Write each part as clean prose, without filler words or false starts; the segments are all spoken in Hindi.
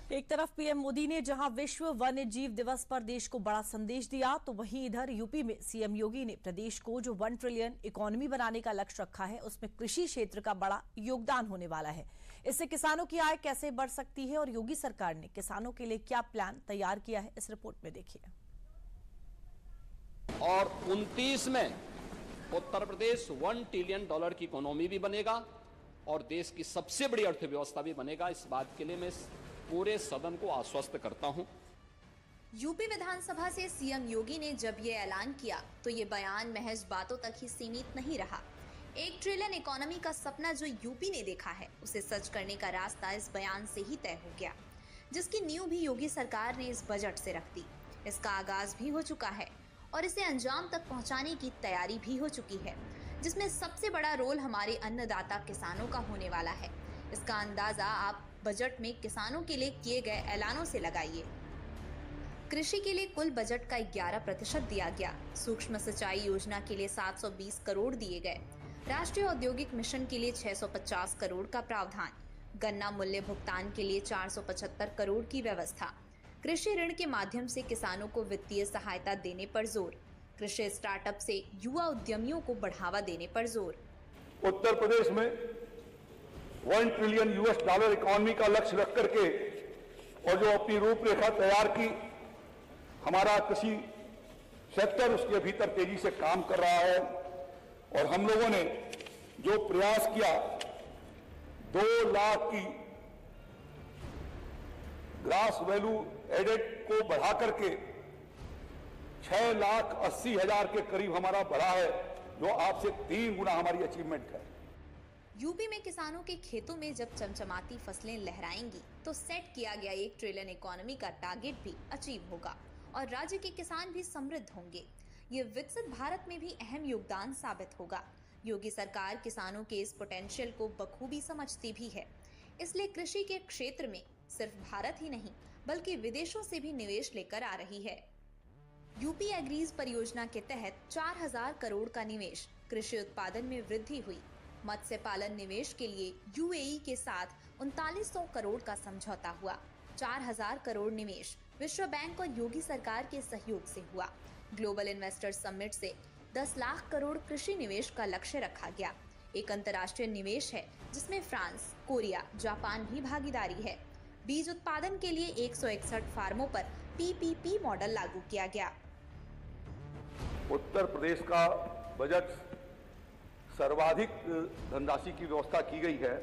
एक तरफ पीएम मोदी ने जहां विश्व वन्य जीव दिवस पर देश को बड़ा संदेश दिया, तो वहीं इधर यूपी में सीएम योगी ने प्रदेश को जो 1 ट्रिलियन इकोनॉमी बनाने का लक्ष्य रखा है, उसमें कृषि क्षेत्र का बड़ा योगदान होने वाला है। इससे किसानों की आय कैसे बढ़ सकती है और योगी सरकार ने किसानों के लिए क्या प्लान तैयार किया है, इस रिपोर्ट में देखिए। और 29 में उत्तर प्रदेश $1 ट्रिलियन की इकोनॉमी भी बनेगा और देश की सबसे बड़ी अर्थव्यवस्था भी बनेगा। इस बात के लिए मैं पूरे सदन को आश्वस्त करता हूं। यूपी विधानसभा से सीएम योगी ने जब ये ऐलान किया तो ये बयान महज बातों तक ही सीमित नहीं रहा। 1 ट्रिलियन इकोनॉमी का सपना जो यूपी ने देखा है, उसे सच करने का रास्ता इस बयान से ही तय हो गया, जिसकी नींव भी योगी सरकार ने इस बजट से रख दी। इसका आगाज भी हो चुका है और इसे अंजाम तक पहुंचाने की तैयारी भी हो चुकी है, जिसमें सबसे बड़ा रोल हमारे अन्नदाता किसानों का होने वाला है। इसका अंदाजा आप बजट में किसानों के लिए किए गए ऐलानों से लगाइए। कृषि के लिए कुल बजट का 11% दिया गया। सूक्ष्म सिंचाई योजना के लिए 720 करोड़ दिए गए। राष्ट्रीय औद्योगिक मिशन के लिए 650 करोड़ का प्रावधान। गन्ना मूल्य भुगतान के लिए 475 करोड़ की व्यवस्था। कृषि ऋण के माध्यम से किसानों को वित्तीय सहायता देने पर जोर। कृषि स्टार्टअप से युवा उद्यमियों को बढ़ावा देने पर जोर। उत्तर प्रदेश में $1 ट्रिलियन इकोनॉमी का लक्ष्य रख करके और जो अपनी रूपरेखा तैयार की, हमारा कृषि सेक्टर उसके भीतर तेजी से काम कर रहा है। और हम लोगों ने जो प्रयास किया, 2 लाख की ग्रास वैल्यू एडेड को बढ़ा करके 6,80,000 के करीब हमारा बढ़ा है, जो आपसे 3 गुना हमारी अचीवमेंट है। यूपी में किसानों के खेतों में जब चमचमाती फसलें लहराएंगी तो सेट किया गया 1 ट्रिलियन इकोनॉमी का टारगेट भी अचीव होगा और राज्य के किसान भी समृद्ध होंगे। ये विकसित भारत में भी अहम योगदान साबित होगा। योगी सरकार किसानों के इस पोटेंशियल को बखूबी समझती भी है, इसलिए कृषि के क्षेत्र में सिर्फ भारत ही नहीं बल्कि विदेशों से भी निवेश लेकर आ रही है। यूपी एग्रीज परियोजना के तहत 4,000 करोड़ का निवेश। कृषि उत्पादन में वृद्धि हुई। मत्स्य पालन निवेश के लिए यूएई के साथ 3900 करोड़ का समझौता हुआ। 4,000 करोड़ निवेश विश्व बैंक और योगी सरकार के सहयोग से हुआ। ग्लोबल इन्वेस्टर समिट से 10 लाख करोड़ कृषि निवेश का लक्ष्य रखा गया। एक अंतर्राष्ट्रीय निवेश है जिसमें फ्रांस, कोरिया, जापान भी भागीदारी है। बीज उत्पादन के लिए 161 फार्मों पर पीपीपी मॉडल लागू किया गया। उत्तर प्रदेश का बजट सर्वाधिक धनराशि की व्यवस्था की गई है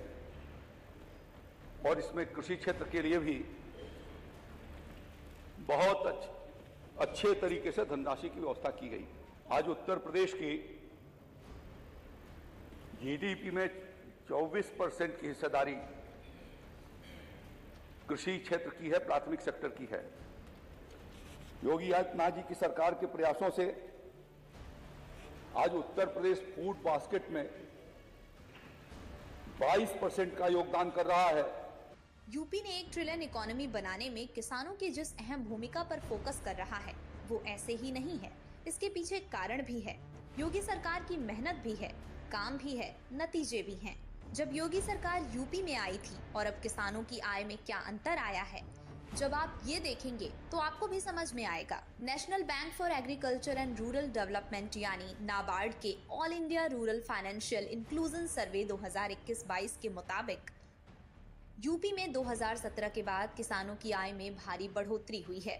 और इसमें कृषि क्षेत्र के लिए भी बहुत अच्छे तरीके से धनराशि की व्यवस्था की गई। आज उत्तर प्रदेश की जीडीपी में 24% की हिस्सेदारी कृषि क्षेत्र की है, प्राथमिक सेक्टर की है। योगी आदित्यनाथ जी की सरकार के प्रयासों से आज उत्तर प्रदेश फूड बास्केट में 22% का योगदान कर रहा है। यूपी ने 1 ट्रिलियन इकोनॉमी बनाने में किसानों की जिस अहम भूमिका पर फोकस कर रहा है, वो ऐसे ही नहीं है। इसके पीछे कारण भी है। योगी सरकार की मेहनत भी है, काम भी है, नतीजे भी हैं। जब योगी सरकार यूपी में आई थी और अब किसानों की आय में क्या अंतर आया है, जब आप ये देखेंगे तो आपको भी समझ में आएगा। National bank for agriculture and rural development यानी नाबार्ड के all India rural financial inclusion survey 2021-22 के मुताबिक यूपी में 2017 के बाद किसानों की आय में भारी बढ़ोतरी हुई है।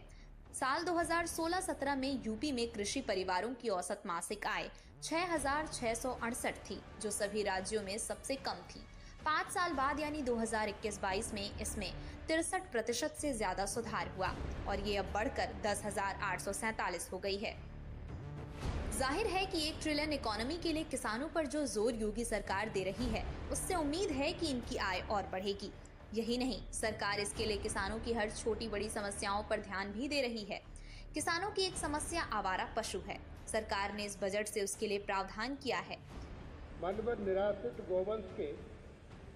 साल 2016-17 में यूपी में कृषि परिवारों की औसत मासिक आय 6,668 थी, जो सभी राज्यों में सबसे कम थी। 5 साल बाद यानी 2021-22 में इसमें 63% से ज्यादा सुधार हुआ और ये अब बढ़कर 10,847 हो गई है। जाहिर है कि 1 ट्रिलियन इकोनॉमी के लिए किसानों पर जो जोर योगी सरकार दे रही है, उससे उम्मीद है कि इनकी आय और बढ़ेगी। यही नहीं, सरकार इसके लिए किसानों की हर छोटी बड़ी समस्याओं पर ध्यान भी दे रही है। किसानों की एक समस्या आवारा पशु है। सरकार ने इस बजट से उसके लिए प्रावधान किया है। वन पर निराश्रित गौवंश के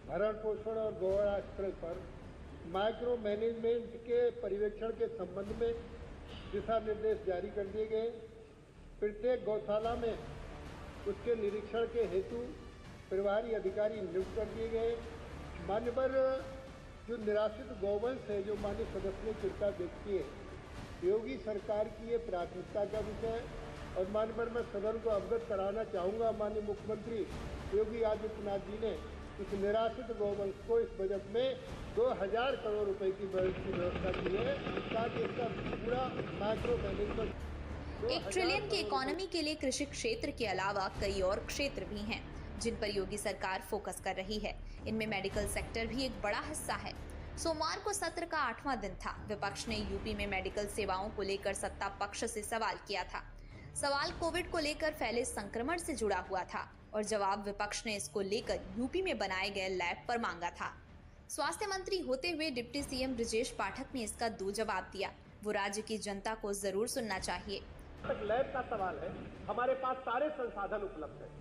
भरण पोषण और गौआश्रय पर माइक्रो मैनेजमेंट के पर्यवेक्षण के संबंध में दिशा निर्देश जारी कर दिए गए। प्रत्येक गौशाला में उसके निरीक्षण के हेतु प्रभारी अधिकारी नियुक्त कर दिए गए। मान्यवर जो निराश्रित गौवंश है, जो माननीय सदस्य ने चिंता व्यक्त की है, योगी सरकार की ये प्राथमिकता का विषय है। और माननीय पर मैं सदन को अवगत कराना चाहूँगा, माननीय मुख्यमंत्री योगी आदित्यनाथ जी ने इस निराश्रित गौवंश को इस बजट में 2000 करोड़ रुपए की बजट की व्यवस्था की है, ताकि इसका पूरा माइक्रो मैनेजमेंट 1 ट्रिलियन की इकोनॉमी के लिए कृषि क्षेत्र के अलावा कई और क्षेत्र भी हैं जिन पर योगी सरकार फोकस कर रही है। इनमें मेडिकल सेक्टर भी एक बड़ा हिस्सा है। सोमवार को सत्र का 8वां दिन था। विपक्ष ने यूपी में मेडिकल सेवाओं को लेकर सत्ता पक्ष से सवाल किया था। सवाल कोविड को लेकर फैले संक्रमण से जुड़ा हुआ था और जवाब विपक्ष ने इसको लेकर यूपी में बनाए गए लैब पर मांगा था। स्वास्थ्य मंत्री होते हुए डिप्टी सीएम ब्रजेश पाठक ने इसका 2 जवाब दिया। वो राज्य की जनता को जरूर सुनना चाहिए। लैब का सवाल है, हमारे पास सारे संसाधन उपलब्ध हैं।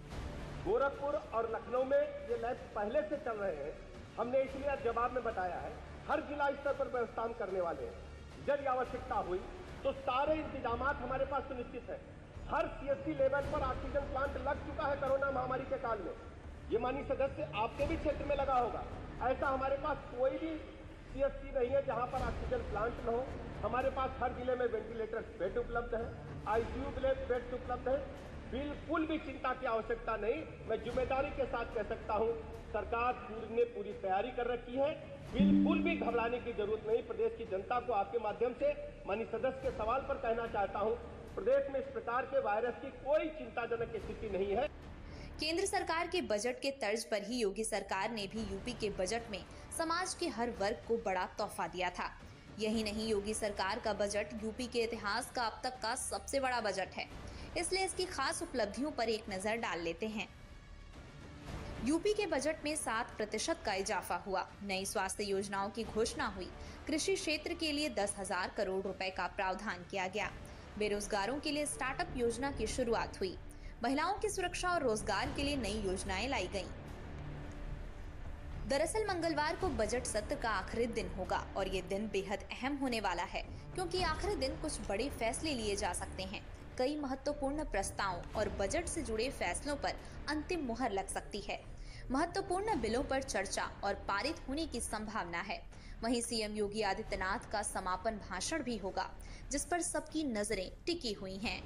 गोरखपुर और लखनऊ में ये लैब पहले से चल रहे हैं। हमने इसलिए जवाब में बताया है, हर जिला स्तर पर व्यवस्था हम करने वाले हैं। जब आवश्यकता हुई तो सारे इंतजाम हमारे पास सुनिश्चित है। हर सीएससी लेवल पर ऑक्सीजन प्लांट लग चुका है। कोरोना महामारी के काल में ये माननीय सदस्य आपके भी क्षेत्र में लगा होगा। ऐसा हमारे पास कोई भी सीएससी नहीं है जहां पर ऑक्सीजन प्लांट न हो। हमारे पास हर जिले में वेंटिलेटर बेड उपलब्ध है, आईसीयू बेड उपलब्ध है। बिल्कुल भी चिंता की आवश्यकता नहीं। मैं जिम्मेदारी के साथ कह सकता हूं, सरकार ने पूरी तैयारी कर रखी है। बिल्कुल भी घबराने की जरूरत नहीं। प्रदेश की जनता को आपके माध्यम से माननीय सदस्य के सवाल पर कहना चाहता हूं, प्रदेश में इस प्रकार के वायरस की कोई चिंताजनक स्थिति नहीं है। केंद्र सरकार के बजट के तर्ज पर ही योगी सरकार ने भी यूपी के बजट में समाज के हर वर्ग को बड़ा तोहफा दिया था। यही नहीं, योगी सरकार का बजट यूपी के इतिहास का अब तक का सबसे बड़ा बजट है। इसलिए इसकी खास उपलब्धियों पर एक नजर डाल लेते हैं। यूपी के बजट में 7% का इजाफा हुआ। नई स्वास्थ्य योजनाओं की घोषणा हुई। कृषि क्षेत्र के लिए 10,000 करोड़ रुपए का प्रावधान किया गया। बेरोजगारों के लिए स्टार्टअप योजना की शुरुआत हुई। महिलाओं की सुरक्षा और रोजगार के लिए नई योजनाएं लाई गईं। दरअसल मंगलवार को बजट सत्र का आखिरी दिन होगा और ये दिन बेहद अहम होने वाला है, क्योंकि आखिरी दिन कुछ बड़े फैसले लिए जा सकते हैं। कई महत्वपूर्ण प्रस्तावों और बजट से जुड़े फैसलों पर अंतिम मुहर लग सकती है। महत्वपूर्ण बिलों पर चर्चा और पारित होने की संभावना है। वहीं सीएम योगी आदित्यनाथ का समापन भाषण भी होगा, जिस पर सबकी नजरें टिकी हुई हैं।